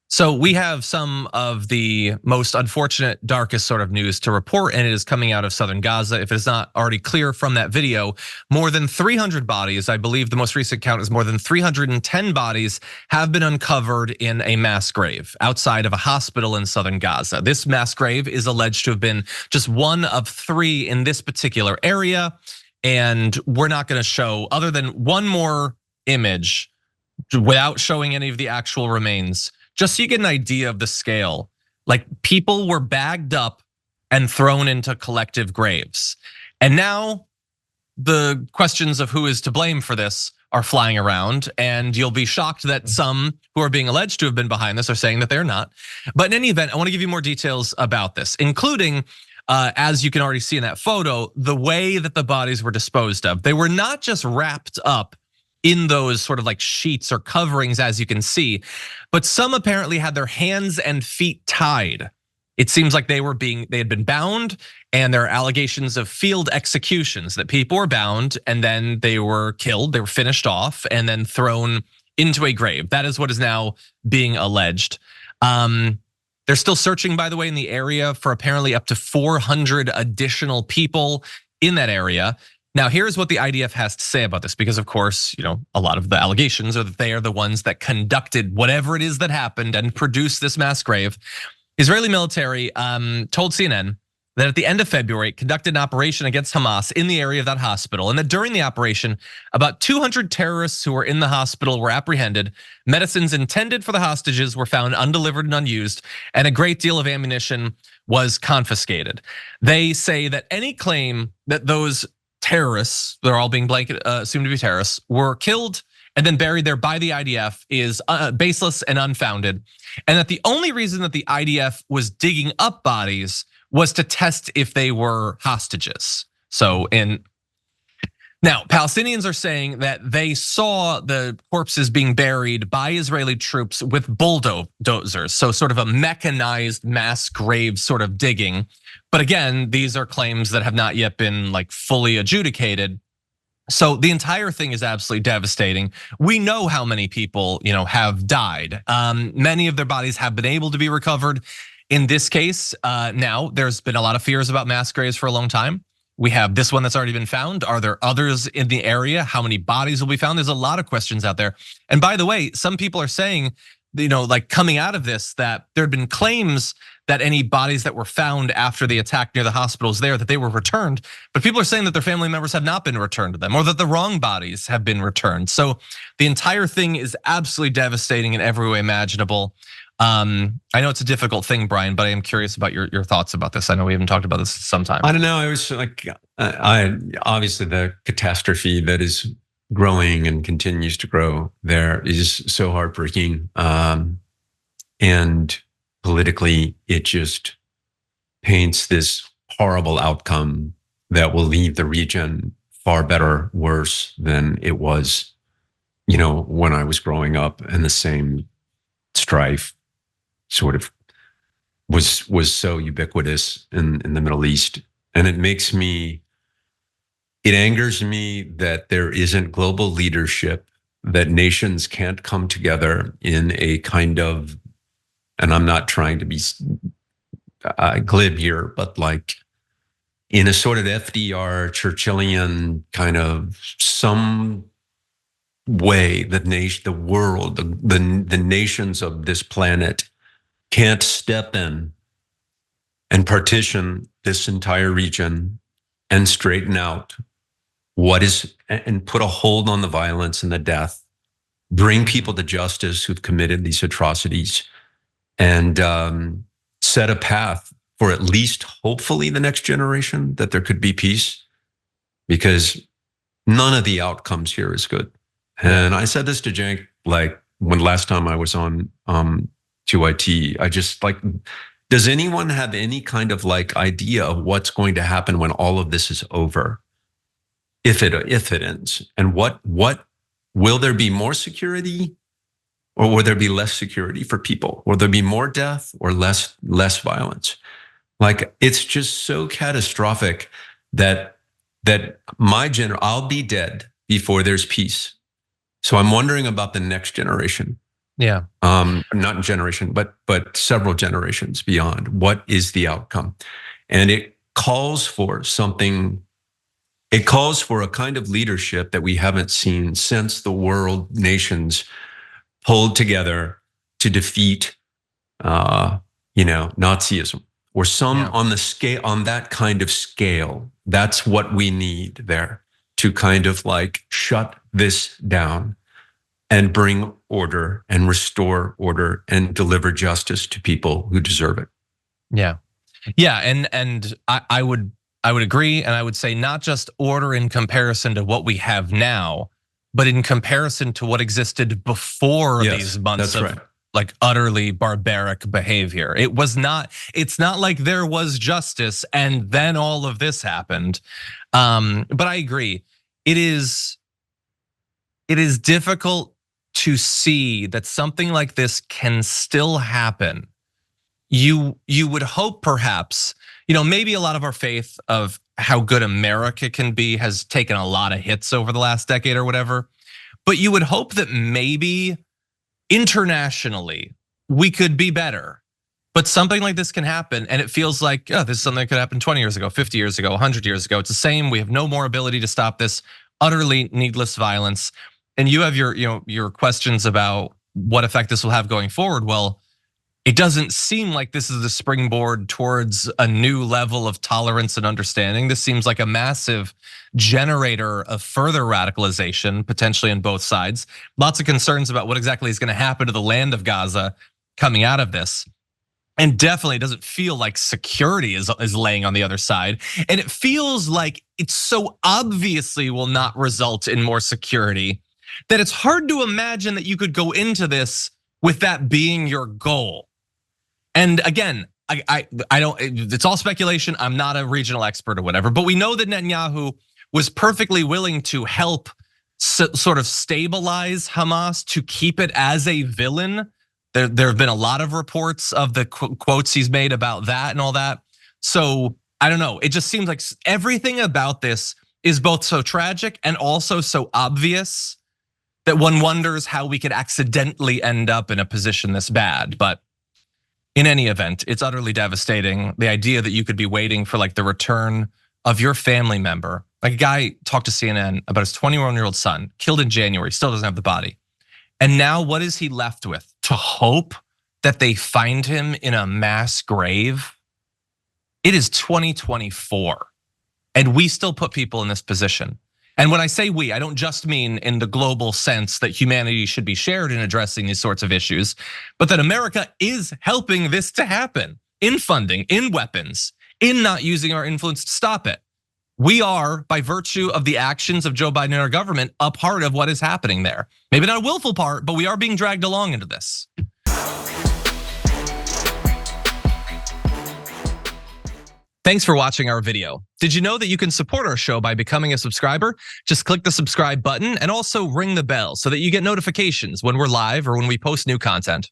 So we have some of the most unfortunate, darkest sort of news to report, and it is coming out of southern Gaza. If it's not already clear from that video, more than 300 bodies, I believe the most recent count is more than 310 bodies, have been uncovered in a mass grave outside of a hospital in southern Gaza. This mass grave is alleged to have been just one of 3 in this particular area. And we're not gonna show, other than one more image without showing any of the actual remains, just so you get an idea of the scale. Like, people were bagged up and thrown into collective graves. And now the questions of who is to blame for this are flying around, and you'll be shocked that some who are being alleged to have been behind this are saying that they're not. But in any event, I wanna give you more details about this, including, as you can already see in that photo, the way that the bodies were disposed of. They were not just wrapped up in those sort of like sheets or coverings, as you can see, but some apparently had their hands and feet tied. It seems like they had been bound, and there are allegations of field executions, that people were bound and then they were killed, they were finished off and then thrown into a grave. That is what is now being alleged. They're still searching, by the way, in the area for apparently up to 400 additional people in that area. Now, here's what the IDF has to say about this, because of course, a lot of the allegations are that they are the ones that conducted whatever it is that happened and produced this mass grave. Israeli military told CNN that at the end of February, it conducted an operation against Hamas in the area of that hospital, and that during the operation, about 200 terrorists who were in the hospital were apprehended. Medicines intended for the hostages were found undelivered and unused, and a great deal of ammunition was confiscated. They say that any claim that those terrorists, they're all being assumed to be terrorists, were killed and then buried there by the IDF is baseless and unfounded. And that the only reason that the IDF was digging up bodies was to test if they were hostages. Now, Palestinians are saying that they saw the corpses being buried by Israeli troops with bulldozers, so sort of a mechanized mass grave sort of digging. But again, these are claims that have not yet been like fully adjudicated. So the entire thing is absolutely devastating. We know how many people, have died. Many of their bodies have been able to be recovered. In this case, now there's been a lot of fears about mass graves for a long time. We have this one that's already been found. Are there others in the area? How many bodies will be found? There's a lot of questions out there. And by the way, some people are saying, like coming out of this, that there had been claims that any bodies that were found after the attack near the hospitals there, that they were returned. But people are saying that their family members have not been returned to them, or that the wrong bodies have been returned. So the entire thing is absolutely devastating in every way imaginable. I know it's a difficult thing, Brian, but I am curious about your thoughts about this. I know we haven't talked about this in some time. I don't know. I was like, obviously the catastrophe that is growing and continues to grow there is so heartbreaking. And politically, it just paints this horrible outcome that will leave the region far better, worse than it was, when I was growing up, and the same strife sort of was so ubiquitous in the Middle East. And it angers me that there isn't global leadership, that nations can't come together in a kind of, and I'm not trying to be glib here, but like in a sort of FDR Churchillian kind of some way that the world, the nations of this planet can't step in and partition this entire region and straighten out and put a hold on the violence and the death, bring people to justice who've committed these atrocities, and set a path for at least hopefully the next generation, that there could be peace, because none of the outcomes here is good. And I said this to Cenk, like when last time I was on 2IT, I just like, does anyone have any kind of like idea of what's going to happen when all of this is over? If it ends, and what will there be more security, or will there be less security for people? Will there be more death or less violence? Like, it's just so catastrophic that that I'll be dead before there's peace. So I'm wondering about the next generation. Yeah. Not generation, but several generations beyond. What is the outcome? And it calls for something. It calls for a kind of leadership that we haven't seen since the world nations pulled together to defeat, Nazism, or on that kind of scale. That's what we need there to kind of like shut this down and bring order and restore order and deliver justice to people who deserve it. Yeah. Yeah. And I would agree. And I would say not just order in comparison to what we have now, but in comparison to what existed before these months of like utterly barbaric behavior. It's not like there was justice and then all of this happened. But I agree. It is difficult to see that something like this can still happen. You would hope perhaps, maybe a lot of our faith of how good America can be has taken a lot of hits over the last decade or whatever. But you would hope that maybe internationally we could be better. But something like this can happen and it feels like, this is something that could happen 20 years ago, 50 years ago, 100 years ago. It's the same. We have no more ability to stop this utterly needless violence. And you have your questions about what effect this will have going forward. Well, it doesn't seem like this is the springboard towards a new level of tolerance and understanding. This seems like a massive generator of further radicalization, potentially on both sides. Lots of concerns about what exactly is going to happen to the land of Gaza coming out of this. And definitely doesn't feel like security is laying on the other side. And it feels like it so obviously will not result in more security that it's hard to imagine that you could go into this with that being your goal. And again, I don't, it's all speculation. I'm not a regional expert or whatever, but we know that Netanyahu was perfectly willing to help sort of stabilize Hamas, to keep it as a villain. There have been a lot of reports of the quotes he's made about that and all that. So I don't know, it just seems like everything about this is both so tragic and also so obvious that one wonders how we could accidentally end up in a position this bad. But in any event, it's utterly devastating. The idea that you could be waiting for like the return of your family member. Like a guy talked to CNN about his 21-year-old son, killed in January, still doesn't have the body. And now what is he left with? To hope that they find him in a mass grave? It is 2024, and we still put people in this position. And when I say we, I don't just mean in the global sense that humanity should be shared in addressing these sorts of issues, but that America is helping this to happen in funding, in weapons, in not using our influence to stop it. We are, by virtue of the actions of Joe Biden and our government, a part of what is happening there. Maybe not a willful part, but we are being dragged along into this. Thanks for watching our video. Did you know that you can support our show by becoming a subscriber? Just click the subscribe button and also ring the bell so that you get notifications when we're live or when we post new content.